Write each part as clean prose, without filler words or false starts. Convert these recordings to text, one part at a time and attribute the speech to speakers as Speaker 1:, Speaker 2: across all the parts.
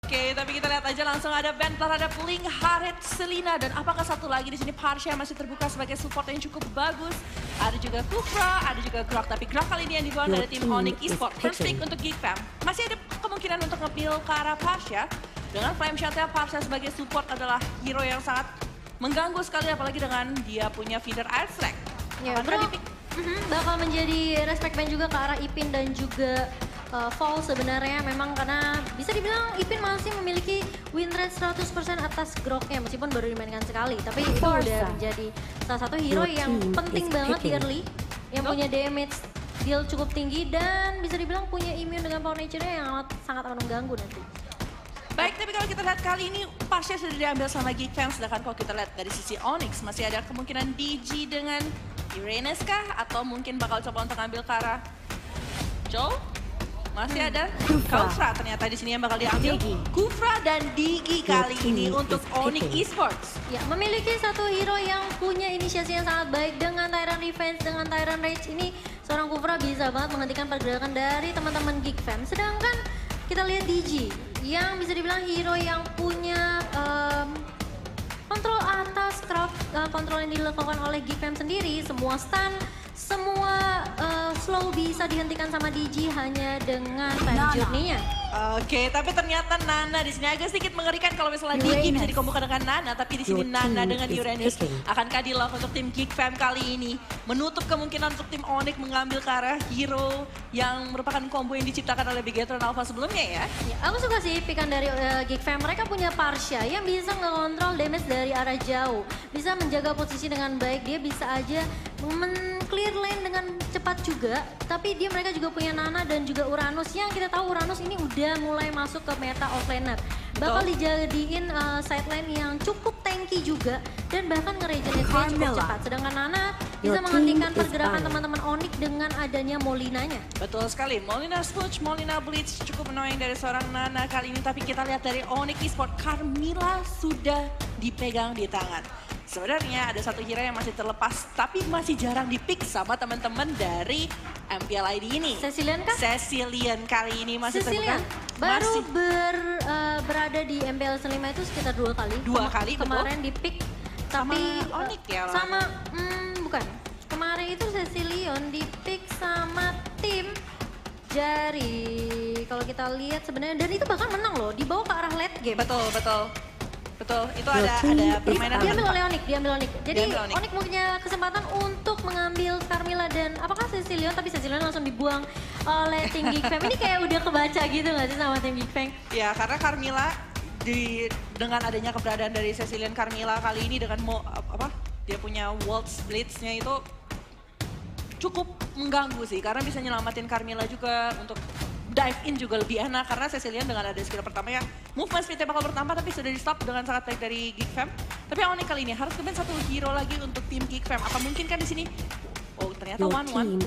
Speaker 1: Oke, tapi kita lihat aja langsung ada ban terhadap Link, Harith, Selena. Dan apakah satu lagi di sini Parsha masih terbuka sebagai support yang cukup bagus. Ada juga Kufra, ada juga Grok. Tapi Grok kali ini yang dibawa dari tim Onyx Esports. First pick untuk Geek Fam. Masih ada kemungkinan untuk nge-peel ke arah Parsha. Dengan flame shot-nya Parsha sebagai support adalah hero yang sangat mengganggu sekali. Apalagi dengan dia punya feeder Air Strike.
Speaker 2: Ya, bakal menjadi respect ban juga ke arah Ipin dan juga Fall sebenarnya memang karena bisa dibilang Ipin masih memiliki win rate 100% atas Groknya meskipun baru dimainkan sekali. Tapi itu udah menjadi salah satu hero yang penting banget di early. Yang punya damage deal cukup tinggi dan bisa dibilang punya immune dengan power nature-nya yang sangat akan mengganggu nanti.
Speaker 1: Baik, tapi kalau kita lihat kali ini Parsha sudah diambil sama Geek Fam. Sedangkan kalau kita lihat dari sisi Onyx masih ada kemungkinan DG dengan Uranus kah? Atau mungkin bakal coba untuk ambil ke arah Joe? Masih ada Kufra ternyata di sini yang bakal diambil. Kufra dan Digi kali ini untuk Onyx Esports.
Speaker 2: Ya, memiliki satu hero yang punya inisiasi yang sangat baik dengan Tyrant Defense, dengan Tyrant Rage ini. Seorang Kufra bisa banget menghentikan pergerakan dari teman-teman Geek Fam. Sedangkan kita lihat Digi yang bisa dibilang hero yang punya kontrol atas craft, kontrol yang dilakukan oleh Geek Fam sendiri. Semua stun, semua slow bisa dihentikan sama DG hanya dengan time journey-nya.
Speaker 1: Oke, tapi ternyata Nana di sini agak sedikit mengerikan kalau misalnya Digi bisa dikombokan dengan Nana, tapi di sini Nana dengan Uranus akankah di-lock untuk tim Geek Fam kali ini menutup kemungkinan untuk tim Onyx mengambil ke arah hero yang merupakan combo yang diciptakan oleh Bigetron Alpha sebelumnya ya.
Speaker 2: Ya, aku suka sih pikan dari Geek Fam. Mereka punya Parsha yang bisa ngekontrol damage dari arah jauh, bisa menjaga posisi dengan baik. Dia bisa aja clear lane dengan cepat juga, tapi mereka juga punya Nana dan juga Uranus yang kita tahu Uranus ini udah mulai masuk ke meta offlaner. Bakal dijadiin side lane yang cukup tanky juga dan bahkan nge-regenerate cukup cepat. Sedangkan Nana bisa menghentikan pergerakan teman-teman Onyx dengan adanya Molinanya.
Speaker 1: Betul sekali, Molina Smooch, Molina Blitz cukup annoying dari seorang Nana kali ini. Tapi kita lihat dari Onyx Esports, Carmilla sudah dipegang di tangan. Sebenarnya ada satu hero yang masih terlepas, tapi masih jarang di-pick sama teman-teman dari MPL ID ini.
Speaker 2: Cecilion kah?
Speaker 1: Cecilion kali ini masih
Speaker 2: Cecilion baru berada di MPL Selima itu sekitar 2 kali.
Speaker 1: 2 kali,
Speaker 2: kemarin di-pick, tapi
Speaker 1: Onyx ya?
Speaker 2: Sama, bukan. Kemarin itu Cecilion di-pick sama tim Jari. Kalau kita lihat sebenarnya, dan itu bahkan menang loh, dibawa ke arah late game.
Speaker 1: Betul, itu ada permainan.
Speaker 2: Diambil oleh Onyx. Jadi Onyx punya kesempatan untuk mengambil Carmilla dan apakah Cecilion, tapi Cecilion langsung dibuang oleh tim Geek Fam. Ini kayak udah kebaca gitu nggak sih sama tim Geek Fam?
Speaker 1: Ya, karena Carmilla dengan adanya keberadaan dari Cecilion Carmilla kali ini dengan dia punya Waltz Blitz-nya itu cukup mengganggu sih, karena bisa nyelamatin Carmilla juga untuk dive in juga lebih enak karena Cecilion dengan ada skill pertamanya movement speed-nya bakal bertambah tapi sudah di stop dengan sangat baik dari Geek Fam. Tapi Onyx kali ini harus nge-ban satu hero lagi untuk tim Geek Fam. Apa mungkin kan di sini? Oh, ternyata 1-1.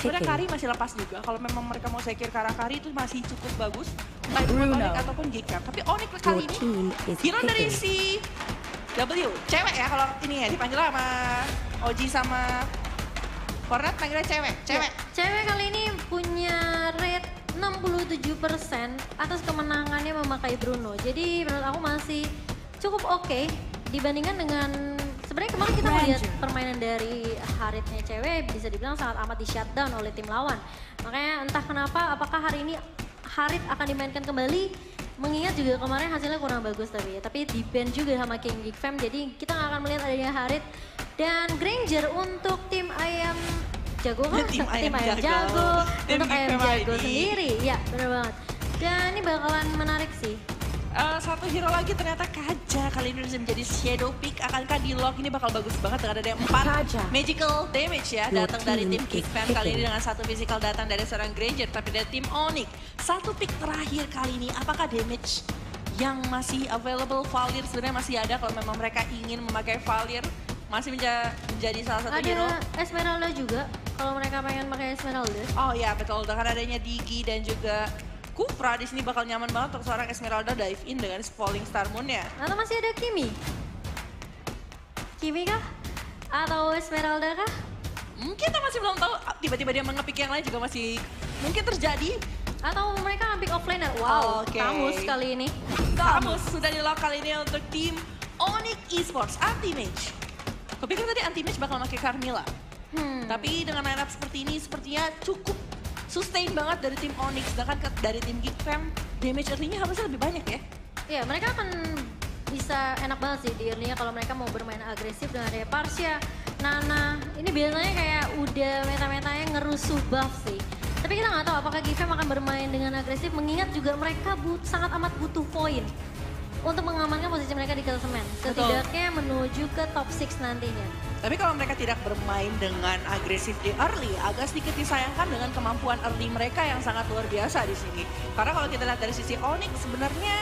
Speaker 1: Sebenarnya Kari masih lepas juga. Kalau memang mereka mau secure ke arah Kari itu masih cukup bagus. Baik buat Onyx ataupun Geek Fam. Tapi Onyx kali ini hero dari si W. Cewek ya kalau ini ya dipanggil sama Oji sama Fortnite panggilnya cewek.
Speaker 2: Cewek kali ini punya rate 67% atas kemenangannya memakai Bruno. Jadi menurut aku masih cukup oke dibandingkan dengan sebenarnya kemarin kita melihat permainan dari Harith-nya cewek bisa dibilang sangat amat di shutdown oleh tim lawan. Makanya entah kenapa apakah hari ini Harith akan dimainkan kembali, mengingat juga kemarin hasilnya kurang bagus tapi di-ban juga sama King Geek Fam. Jadi kita nggak akan melihat adanya Harith dan Granger untuk tim ayam jago kan? Tim ayam jago untuk ayam jago sendiri. Ya benar banget. Dan ini bakalan menarik sih.
Speaker 1: Satu hero lagi ternyata Kaja kali ini bisa menjadi shadow pick. Akankah di lock ini bakal bagus banget dengan ada 4 magical damage ya datang dari tim Geek Fam kali ini dengan 1 physical datang dari seorang Granger. Tapi dari tim Onyx, 1 pick terakhir kali ini apakah damage yang masih available Valir sebenarnya masih ada kalau memang mereka ingin memakai Valir masih menjadi salah satu hero.
Speaker 2: Ada Esmeralda juga kalau mereka pengen pakai Esmeralda.
Speaker 1: Oh iya betul, dengan adanya Digi dan juga Kufra di sini bakal nyaman banget untuk seorang Esmeralda dive in dengan Falling Star Moon-nya.
Speaker 2: Atau masih ada Kimi? Kimi kah? Atau Esmeralda kah?
Speaker 1: Kita masih belum tahu, tiba-tiba dia mengepick yang lain juga masih mungkin terjadi.
Speaker 2: Atau mereka pick offlaner. Wow,
Speaker 1: Oke.
Speaker 2: Camus kali ini.
Speaker 1: Camus sudah di-lock kali ini untuk tim Onyx Esports anti-mage. Kupikir tadi anti-mage bakal pakai Carmilla. Tapi dengan lineup seperti ini sepertinya cukup sustain banget dari tim Onyx. Sedangkan dari tim Geek Fam, damage early-nya harusnya lebih banyak ya.
Speaker 2: Ya, mereka akan bisa enak banget sih di early-nya kalau mereka mau bermain agresif dengan ada Parsia, Nana. Ini biasanya kayak udah meta-metanya ngerusuh buff sih. Tapi kita nggak tahu apakah Geek Fam akan bermain dengan agresif mengingat juga mereka sangat amat butuh poin untuk mengamankan posisi mereka di klasemen. Setidaknya menuju ke top 6 nantinya.
Speaker 1: Tapi kalau mereka tidak bermain dengan agresif di early, agak sedikit disayangkan dengan kemampuan early mereka yang sangat luar biasa di sini. Karena kalau kita lihat dari sisi Onyx sebenarnya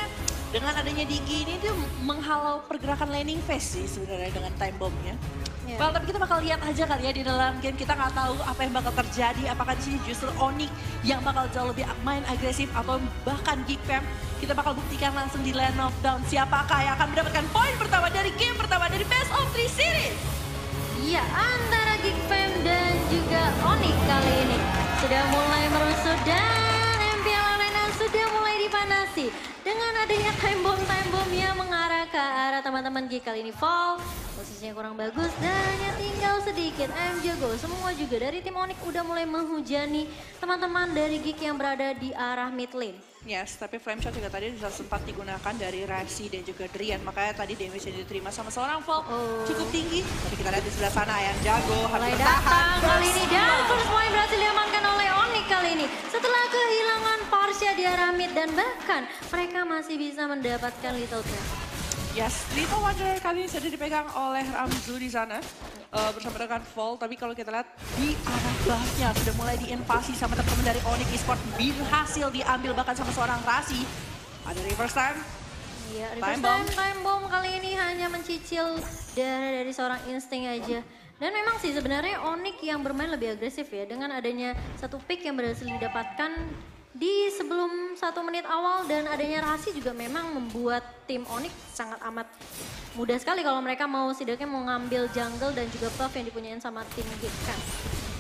Speaker 1: dengan adanya Digi ini dia menghalau pergerakan laning phase sih sebenarnya dengan time bomb-nya.
Speaker 2: Yeah.
Speaker 1: Well, tapi kita bakal lihat aja kali ya di dalam game. Kita nggak tahu apa yang bakal terjadi. Apakah di sini justru Onyx yang bakal jauh lebih main agresif atau bahkan Geek Fam. Kita bakal buktikan langsung di Land of Dawn siapakah yang akan mendapatkan poin pertama dari game pertama dari Best of 3 Series.
Speaker 2: Iya, antara Geek Fam dan juga Onyx kali ini sudah mulai merusuh dan MPL Arena sudah mulai dipanasi. Dengan adanya time bomb yang mengarah ke arah teman-teman Geek kali ini fall. Posisinya kurang bagus dan hanya tinggal sedikit. AM Jago semua juga dari tim Onyx udah mulai menghujani teman-teman dari Geek yang berada di arah mid lane.
Speaker 1: Yes, tapi flame shot juga tadi sudah sempat digunakan dari Rasi dan juga Drian. Makanya tadi damage yang diterima sama seorang Fall cukup tinggi. Tapi kita lihat di sebelah sana Ayam Jago harus
Speaker 2: Mulai
Speaker 1: bertahan.
Speaker 2: datang kali ini dan first point berhasil diamankan oleh Onyx kali ini. Setelah kehilangan Parsia di arah mid dan bahkan mereka masih bisa mendapatkan Little Trap.
Speaker 1: Yes, Little Wonder kali ini sudah dipegang oleh Ramzu di sana bersama dengan Fall. Tapi kalau kita lihat di arah bawahnya sudah mulai diinvasi sama teman-teman dari Onyx Esports. Berhasil diambil bahkan sama seorang Rasi. Ada reverse time.
Speaker 2: Iya, reverse time bomb kali ini hanya mencicil darah dari seorang insting aja. Dan memang sih sebenarnya Onyx yang bermain lebih agresif ya. Dengan adanya satu pick yang berhasil didapatkan di sebelum 1 menit awal dan adanya Rasi juga memang membuat tim Onyx sangat amat mudah sekali kalau mereka mau setidaknya mau ngambil jungle dan juga buff yang dipunyain sama tim Geek kan.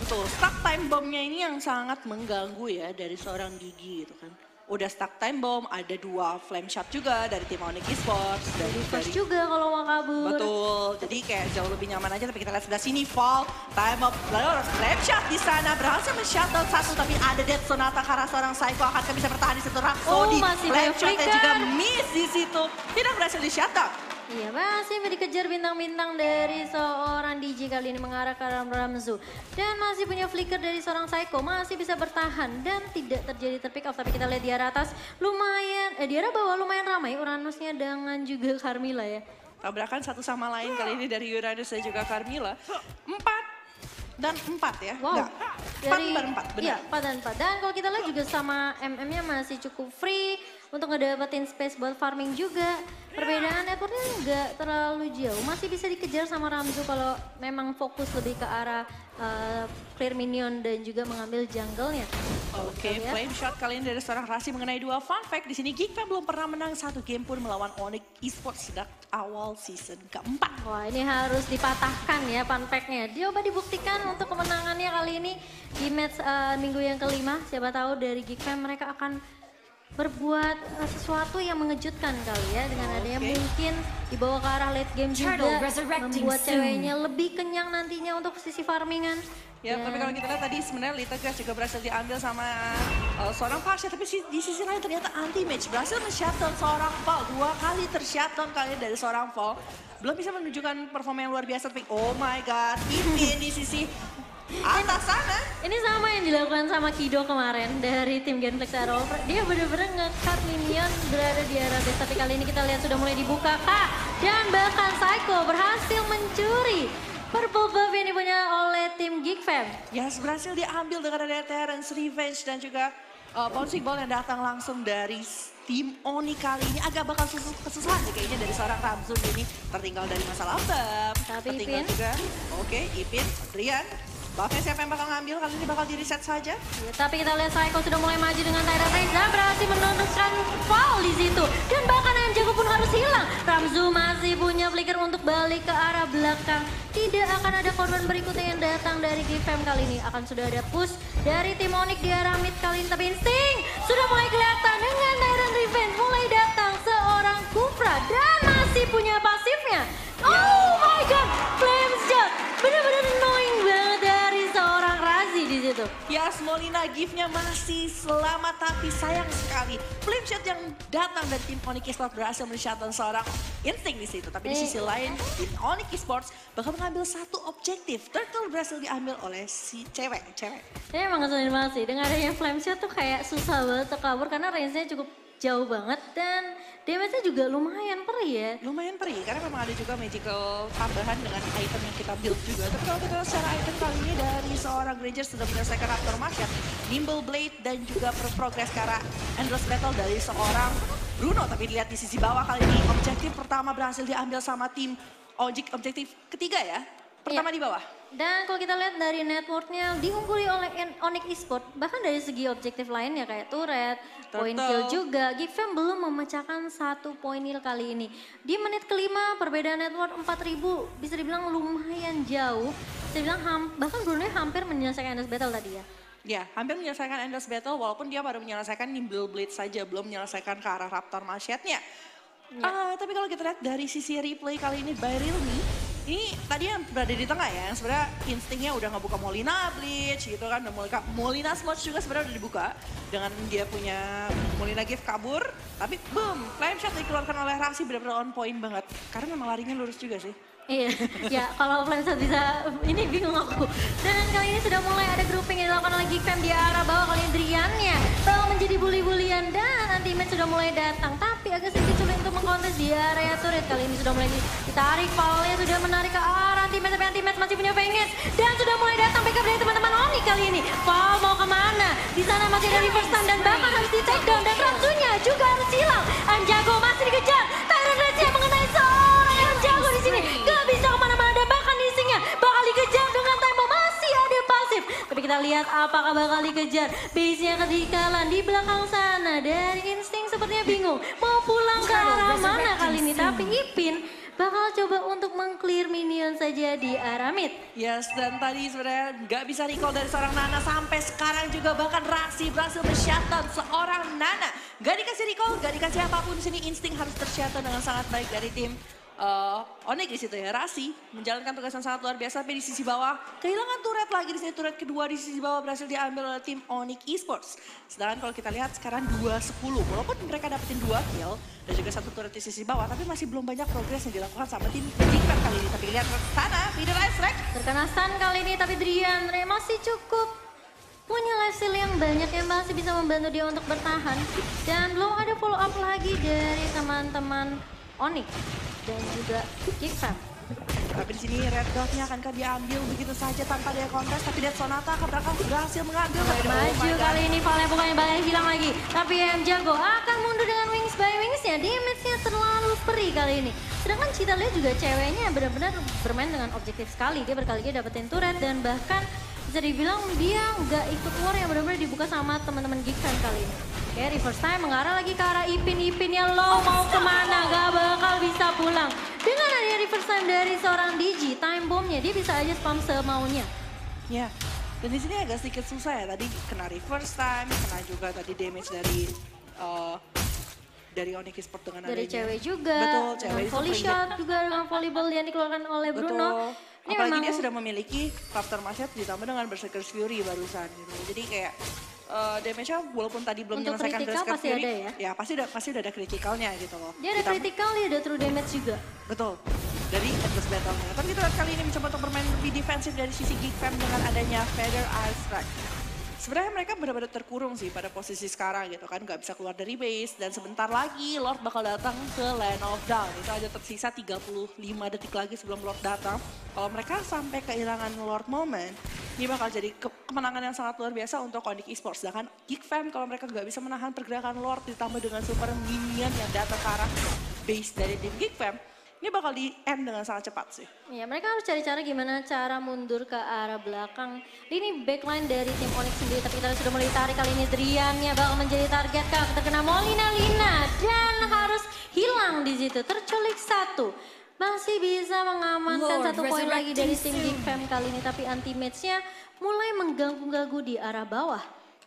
Speaker 1: Betul, stuck time bomb-nya ini yang sangat mengganggu ya dari seorang Gigi gitu kan. Udah stuck time bomb, ada 2 flame shot juga dari tim Onyx Esports. Dari
Speaker 2: juga kalau mau kabur.
Speaker 1: Betul, jadi kayak jauh lebih nyaman aja. Tapi kita lihat sebelah sini, Fall, time bomb, lalu flame shot di sana. Berhasil men-shutdown satu, tapi ada Dead Sonata karena seorang Psycho akan bisa bertahan di situ. Rhapsody,
Speaker 2: masih
Speaker 1: flame shot
Speaker 2: flicker.
Speaker 1: juga miss di situ. Tidak berhasil di-shutdown.
Speaker 2: Iya, masih dikejar bintang-bintang dari seorang DJ kali ini mengarah ke arah Ramzu. Dan masih punya flicker dari seorang Psycho, masih bisa bertahan dan tidak terjadi terpick off. Tapi kita lihat di arah atas, lumayan, di arah bawah lumayan ramai Uranusnya dengan juga Carmilla ya.
Speaker 1: Tabrakan satu sama lain kali ini dari Uranus dan juga Carmilla. 4 dan 4 ya?
Speaker 2: Wow.
Speaker 1: Enggak, 4 benar.
Speaker 2: Iya, 4 dan 4. Dan kalau kita lihat juga sama MM-nya masih cukup free untuk ngedapetin space buat farming juga. Perbedaan networknya nggak terlalu jauh, masih bisa dikejar sama Ramzu kalau memang fokus lebih ke arah clear minion dan juga mengambil jungle-nya.
Speaker 1: Oke, flame shot kali ini dari seorang Rasi mengenai 2 fun fact. Di sini Geek Fam belum pernah menang 1 game pun melawan Onyx Esports sejak awal season keempat.
Speaker 2: Wah, ini harus dipatahkan ya fun fact-nya. Coba dibuktikan untuk kemenangannya kali ini di match minggu yang kelima. Siapa tahu dari Geek Fam mereka akan berbuat sesuatu yang mengejutkan kali ya dengan adanya mungkin dibawa ke arah late game juga membuat ceweknya lebih kenyang nantinya untuk sisi farmingan.
Speaker 1: Ya, tapi kalau kita lihat tadi sebenarnya Little Grass juga berhasil diambil sama seorang Parsia, tapi di sisi lain ternyata anti-match berhasil men-shutdown seorang Fall. 2 kali ter-shutdown kali dari seorang Fall. Belum bisa menunjukkan performa yang luar biasa, tapi oh my god, Ipin di sisi atas sana.
Speaker 2: Ini sama yang dilakukan sama Kido kemarin dari tim Genflex Arrow. Dia bener-bener nge-cut minion berada di arah base. Tapi kali ini kita lihat sudah mulai dibuka kak. Dan bahkan Psycho berhasil mencuri purple buff yang dipunya oleh tim Geek Fam.
Speaker 1: Yes, berhasil diambil dengan ada Terrence Revenge dan juga bouncing ball yang datang langsung dari tim Oni kali ini. Agak bakal kesusahan deh kayaknya dari seorang Ramzun ini. Tertinggal dari masalah buff.
Speaker 2: Tapi
Speaker 1: tertinggal
Speaker 2: Ipin.
Speaker 1: juga. Oke, Ipin, Rian. Buffnya siapa yang bakal ngambil? Kali ini bakal di-reset saja.
Speaker 2: Ya, tapi kita lihat Psycho sudah mulai maju dengan Tidal Rage dan berhasil menundukkan Fall di situ. Dan bahkan AM Jago pun harus hilang. Ramzu masih punya flicker untuk balik ke arah belakang. Tidak akan ada korban berikutnya yang datang dari Geek Fam kali ini. Akan sudah ada push dari tim Onyx di arah mid kali ini. Tapi Insting sudah mulai kelihatan dengan Tyrant Revenge mulai datang seorang Kufra dan masih punya pasifnya. Oh my god, Flames Shot benar-benar annoying banget dari seorang Razi di situ.
Speaker 1: Ya, Molina gift-nya masih selamat tapi sayang sekali. Flame shot yang datang dari tim Onyx Esports berhasil men-shutdown seorang Instinct di situ. Tapi di sisi lain, tim Onyx Esports bakal mengambil satu objektif. Turtle berhasil diambil oleh si cewek.
Speaker 2: Ini emang ngeselin banget sih, dengan adanya Flame Shot tuh kayak susah banget terkabur karena range-nya cukup jauh banget dan damage-nya juga lumayan perih ya.
Speaker 1: Lumayan perih karena memang ada juga magical tambahan dengan item yang kita build juga. Tapi kalau kita lihat secara item kali ini dari seorang Granger sudah menyelesaikan Raptor Market, Nimble Blade dan juga progress ke arah Endless Battle dari seorang Bruno. Tapi dilihat di sisi bawah kali ini objektif pertama berhasil diambil sama tim objektif ketiga ya. Pertama di bawah.
Speaker 2: Dan kalau kita lihat dari networknya diungguli oleh Onyx Esports, bahkan dari segi objektif lainnya kayak turret, point kill juga, GigFam belum memecahkan 1 poin kill kali ini. Di menit kelima perbedaan network 4000 bisa dibilang lumayan jauh. Bisa dibilang bahkan Bruno hampir menyelesaikan Endless Battle tadi ya.
Speaker 1: Ya, hampir menyelesaikan Endless Battle walaupun dia baru menyelesaikan Nimble Blade saja, belum menyelesaikan ke arah Raptor Machete-nya. Tapi kalau kita lihat dari sisi replay kali ini by Realme, ini tadi yang berada di tengah ya, yang sebenarnya instingnya udah ngebuka Molina Bleach gitu kan, udah Molina Smudge juga sebenarnya udah dibuka dengan dia punya Molina Gift kabur, tapi boom, Flame Shot dikeluarkan oleh Razi benar-benar on point banget, karena memang larinya lurus juga sih.
Speaker 2: Iya, ya kalau Flame Shot bisa, ini bingung aku. Dan kali ini sudah mulai ada grouping yang dilakukan oleh GigFam di arah bawah kali ini Driannya bakal menjadi bully-bulian dan anti-match sudah mulai datang. Tapi agak sedikit sulit untuk mengkontes di area turret. Kali ini sudah mulai ditarik, Valnya sudah menarik ke arah anti-match, tapi anti-match masih punya Vengeance. Dan sudah mulai datang backup dari teman-teman Oni kali ini. Val mau kemana? Di sana masih ada reverse stun dan bahkan harus di take down. Dan Ramzunya juga harus hilang. Anjago masih dikejar. Tyrant Rage yang mengenai seorang Anjago di sini. Gak bisa kemana-mana dan bahkan instingnya bakal dikejar dengan tempo masih ada pasif. Tapi kita lihat apakah bakal dikejar. Base-nya ketinggalan di belakang sana. Dan Instinct sepertinya bingung mau pulang ke arah mana kali ini. Tapi Ipin bakal coba untuk meng-clear minion saja di arah mid.
Speaker 1: Yes, dan tadi sebenarnya nggak bisa recall dari seorang Nana sampai sekarang juga bahkan Razi berhasil men-shutdown seorang Nana. Gak dikasih recall, gak dikasih apapun, sini Instinct harus ter-shutdown dengan sangat baik dari tim Onyx di situ ya. Razi menjalankan tugas yang sangat luar biasa, tapi di sisi bawah kehilangan turret lagi di sini. Turret kedua di sisi bawah berhasil diambil oleh tim Onyx Esports. Sedangkan kalau kita lihat sekarang 2-10, walaupun mereka dapetin 2 kill dan juga 1 turret di sisi bawah, tapi masih belum banyak progres yang dilakukan sama tim GigFam kali ini. Tapi lihat sana, Middle Ice Rack
Speaker 2: terkena stun kali ini, tapi Driandre masih cukup punya life steal yang banyak yang masih bisa membantu dia untuk bertahan. Dan belum ada follow up lagi dari teman-teman Onyx dan juga GigFam.
Speaker 1: Tapi di sini red dotnya akankah diambil begitu saja tanpa dia kontes, tapi lihat Sonata ke belakang berhasil mengambil.
Speaker 2: Maju kali ini Valnya bukannya bakal hilang lagi, tapi Jago akan mundur dengan wings by wingsnya. Damage-nya terlalu perih kali ini. Sedangkan Citalia juga ceweknya benar-benar bermain dengan objektif sekali. Dia berkali-kali dapetin turret dan bahkan bisa dibilang dia nggak ikut war yang benar-benar dibuka sama teman-teman GigFam kali ini. Oke, reverse time mengarah lagi ke arah Ipinnya low, mau kemana, gak bakal bisa pulang. Dengan adanya reverse time dari seorang Digi, time bomb-nya dia bisa aja spam semaunya.
Speaker 1: Ya, dan di sini agak sedikit susah ya, tadi kena reverse time, kena juga tadi damage dari Onyx Esports dengan
Speaker 2: dari
Speaker 1: adanya.
Speaker 2: cewek juga,
Speaker 1: betul, cewek
Speaker 2: dengan volley shot juga, dengan volleyball yang dikeluarkan oleh Bruno.
Speaker 1: Ini apalagi dia sudah memiliki Raptor Machete ditambah dengan Berserker's Fury barusan gitu. Jadi kayak damage-nya walaupun tadi belum
Speaker 2: untuk
Speaker 1: menyelesaikan
Speaker 2: critical pasti
Speaker 1: Fury,
Speaker 2: ada ya?
Speaker 1: pasti udah ada critical-nya gitu loh.
Speaker 2: Dia ada critical, dia ada true damage juga.
Speaker 1: Betul, dari Endless Battle-nya. Tapi kita lihat kali ini mencoba untuk bermain lebih defensif dari sisi GigFam dengan adanya Feather Ice Strike. Sebenarnya mereka benar-benar terkurung sih pada posisi sekarang gitu kan, nggak bisa keluar dari base dan sebentar lagi Lord bakal datang ke Land of Dawn. Itu aja tersisa 35 detik lagi sebelum Lord datang. Kalau mereka sampai kehilangan Lord moment, ini bakal jadi kemenangan yang sangat luar biasa untuk Onyx Esports. Sedangkan GigFam kalau mereka nggak bisa menahan pergerakan Lord ditambah dengan super minion yang datang ke arah base dari tim GigFam, ini bakal di-end dengan sangat cepat sih.
Speaker 2: Ya, mereka harus cari cara gimana cara mundur ke arah belakang. Ini backline dari tim Onyx sendiri, tapi kita sudah mulai tarik kali ini. Driannya bakal menjadi target kak, terkena Molina Lina dan harus hilang di situ. Terculik 1. Masih bisa mengamankan 1 poin lagi dari tim GigFam kali ini, tapi anti-match-nya mulai mengganggu-ganggu di arah bawah.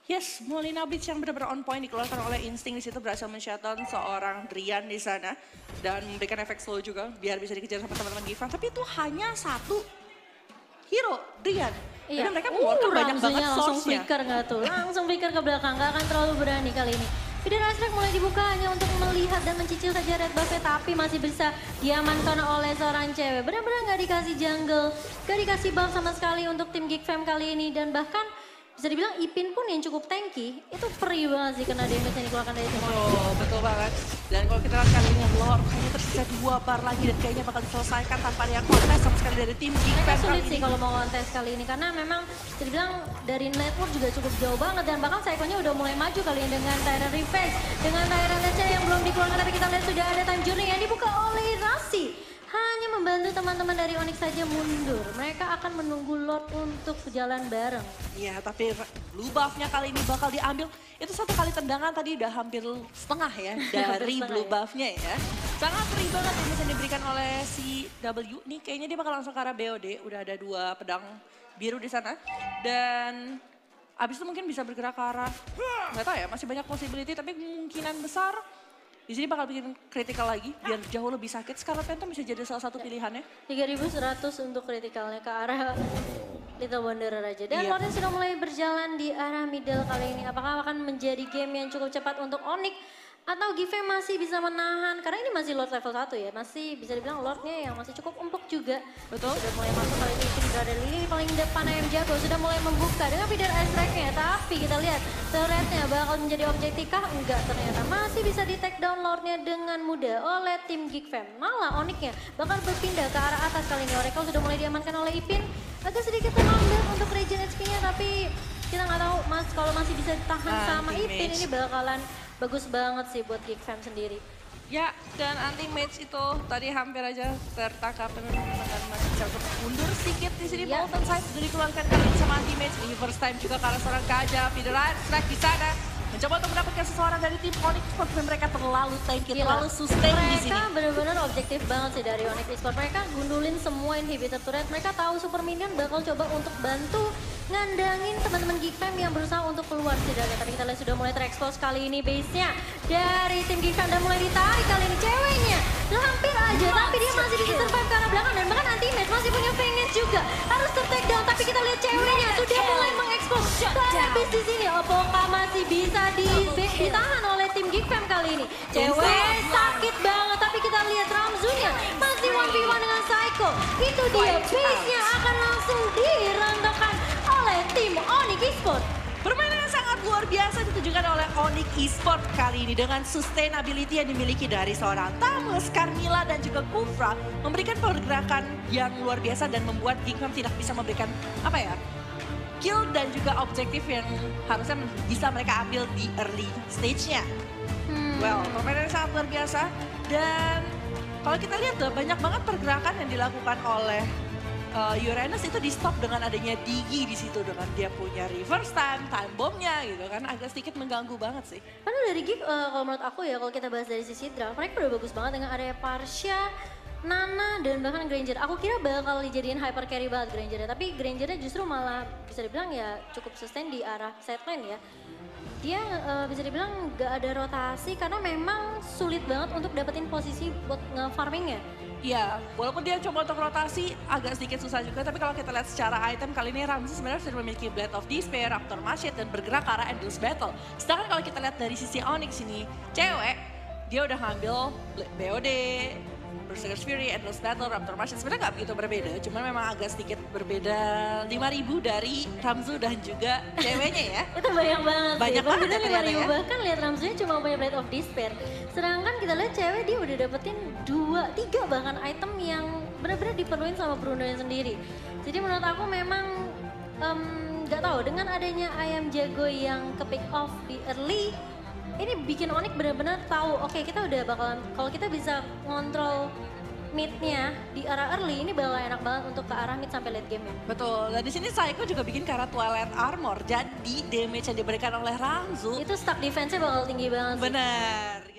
Speaker 1: Yes, Molina Blitz yang benar-benar on point dikeluarkan oleh Instinct di situ berhasil men-shutdown seorang Drian di sana dan memberikan efek slow juga biar bisa dikejar sama teman-teman Gifan. Tapi itu hanya satu hero, Drian.
Speaker 2: Iya.
Speaker 1: Dan mereka mengeluarkan banyak banget
Speaker 2: langsung
Speaker 1: source-nya.
Speaker 2: flicker nggak tuh? Langsung flicker ke belakang, nggak akan terlalu berani kali ini. Feeder Aspect mulai dibuka hanya untuk melihat dan mencicil saja red buff-nya, tapi masih bisa diamankan oleh seorang cewek. Benar-benar nggak dikasih jungle, nggak dikasih buff sama sekali untuk tim Geek Fam kali ini. Dan bahkan bisa dibilang Ipin pun yang cukup tanky, itu perih banget sih kena damage yang dikeluarkan dari tim Onyx.
Speaker 1: Oh, betul banget. Dan kalau kita lihat kali ini Lord hanya tersisa 2 bar lagi dan kayaknya bakal diselesaikan tanpa ada yang kontes sama sekali dari tim Geek
Speaker 2: Mereka
Speaker 1: Fam
Speaker 2: sulit
Speaker 1: kali
Speaker 2: sih
Speaker 1: ini.
Speaker 2: kalau mau kontes kali ini karena memang bisa dibilang dari network juga cukup jauh banget dan bahkan Psycho-nya udah mulai maju kali ini dengan Tyrant Revenge, dengan Tyrant DC yang belum dikeluarkan tapi kita lihat sudah ada time journey yang dibuka oleh Rasi. Hanya membantu teman-teman dari Onyx saja mundur. Mereka akan menunggu Lord untuk jalan bareng.
Speaker 1: Iya, tapi blue buff-nya kali ini bakal diambil. Itu satu kali tendangan tadi udah hampir setengah ya dari
Speaker 2: setengah
Speaker 1: blue
Speaker 2: ya.
Speaker 1: buff-nya ya. Sangat perih banget yang bisa diberikan oleh si W. Nih kayaknya dia bakal langsung ke arah BOD. Udah ada 2 pedang biru di sana. Dan abis itu mungkin bisa bergerak ke arah, nggak tahu ya, masih banyak possibility. Tapi kemungkinan besar di sini bakal bikin critical lagi biar jauh lebih sakit. Scarlet Phantom bisa jadi salah satu pilihannya.
Speaker 2: 3100 untuk kritikalnya ke arah Little Wanderer aja. Dan
Speaker 1: Iya.
Speaker 2: Lordnya sudah mulai berjalan di arah middle kali ini. Apakah akan menjadi game yang cukup cepat untuk Onyx? Atau Give masih bisa menahan? Karena ini masih Lord level 1 ya. Masih bisa dibilang Lordnya yang masih cukup empuk juga.
Speaker 1: Betul.
Speaker 2: Sudah mulai masuk kali ini. Tim berada di lini paling depan ayam jago. Sudah mulai membuka dengan feeder ice track-nya. Tapi kita lihat turret-nya bakal menjadi objektif kah? Enggak, ternyata masih bisa di take down Lordnya dengan mudah oleh tim Geek Fam. Malah Onyx-nya bakal berpindah ke arah atas kali ini. Oracle sudah mulai diamankan oleh Ipin. Agak sedikit terlambat untuk regen HP-nya tapi kita nggak tahu mas kalau masih bisa tahan sama Ipin ini bakalan bagus banget sih buat Geek Fam sendiri.
Speaker 1: Ya, dan anti-mage itu tadi hampir aja tertangkap dan masih bisa untuk mundur sedikit di sini.
Speaker 2: Iya.
Speaker 1: Molten Side sudah dikeluarkan kali ini sama anti-mage. Ini first time juga karena seorang Kaja, Fideran, Strike di sana. Mencoba untuk mendapatkan seseorang dari tim Onyx Esports dan mereka terlalu tanky,
Speaker 2: Gila.
Speaker 1: terlalu sustain di sini.
Speaker 2: Mereka benar-benar objektif banget sih dari Onyx Esports. Mereka gundulin semua inhibitor turret. Mereka tahu Super Minion bakal coba untuk bantu ngandangin teman-teman Geek Fam yang berusaha untuk keluar setidaknya. Tapi kita lihat sudah mulai terekspos kali ini base-nya dari tim Geek Fam dan mulai ditarik kali ini ceweknya. Hampir aja, tapi dia masih bisa survive ke arah belakang dan bahkan anti-mage masih punya Fenges juga. Harus ter-take down, tapi kita lihat ceweknya sudah mulai mengekspos habis di sini. Apakah masih bisa ditahan oleh tim Geek Fam kali ini? Cewek sakit banget, tapi kita lihat Ramzunya masih 1v1 dengan Psycho. Itu dia, base-nya akan langsung dirontokan oleh tim Onyx Esports.
Speaker 1: Permainan yang sangat luar biasa ditunjukkan oleh Onyx Esports kali ini dengan sustainability yang dimiliki dari seorang Tamus, Carmilla dan juga Kufra memberikan pergerakan yang luar biasa dan membuat Geek Fam tidak bisa memberikan apa ya, kill dan juga objektif yang harusnya bisa mereka ambil di early stage-nya. Well, permainan yang sangat luar biasa dan kalau kita lihat tuh banyak banget pergerakan yang dilakukan oleh Uranus itu di stop dengan adanya Digi di situ dengan dia punya reverse time bomb-nya gitu kan, agak sedikit mengganggu banget sih.
Speaker 2: Karena dari Geek, kalau menurut aku ya, kalau kita bahas dari sisi draft, mereka udah bagus banget dengan area Parsha, Nana, dan bahkan Granger. Aku kira bakal dijadiin hyper carry banget Grangernya, tapi Grangernya justru malah bisa dibilang ya cukup sustain di arah sideline ya. Dia bisa dibilang gak ada rotasi karena memang sulit banget untuk dapetin posisi buat nge-farmingnya.
Speaker 1: Iya, walaupun dia coba untuk rotasi agak sedikit susah juga, tapi kalau kita lihat secara item kali ini Ramzi sebenarnya sudah memiliki Blade of Despair, Raptor Machete, dan bergerak ke arah Endless Battle. Sedangkan kalau kita lihat dari sisi Onyx ini, cewek, dia udah ngambil BOD, Berserker's Fury, Endless Battle, Raptor Machete. Sebenarnya nggak begitu berbeda, cuman memang agak sedikit berbeda 5.000 dari Ramzu dan juga ceweknya ya.
Speaker 2: Itu banyak banget
Speaker 1: Banyak
Speaker 2: sih.
Speaker 1: banget ya ternyata ya.
Speaker 2: Bahkan lihat Ramzunya cuma punya Blade of Despair. Sedangkan kita lihat cewek dia udah dapetin 2, 3 bahkan item yang benar-benar diperluin sama Bruno-nya sendiri. Jadi menurut aku memang nggak tahu dengan adanya ayam jago yang ke pick off di early, ini bikin Onyx benar-benar tahu, oke, kita udah bakalan, kalau kita bisa ngontrol mid-nya di arah early, ini bakal enak banget untuk ke arah mid sampai late game ya.
Speaker 1: Betul, dan di sini Psycho juga bikin ke arah Twilight Armor, jadi damage yang diberikan oleh Ramzu
Speaker 2: Itu stack defense-nya bakal tinggi banget sih.
Speaker 1: benar.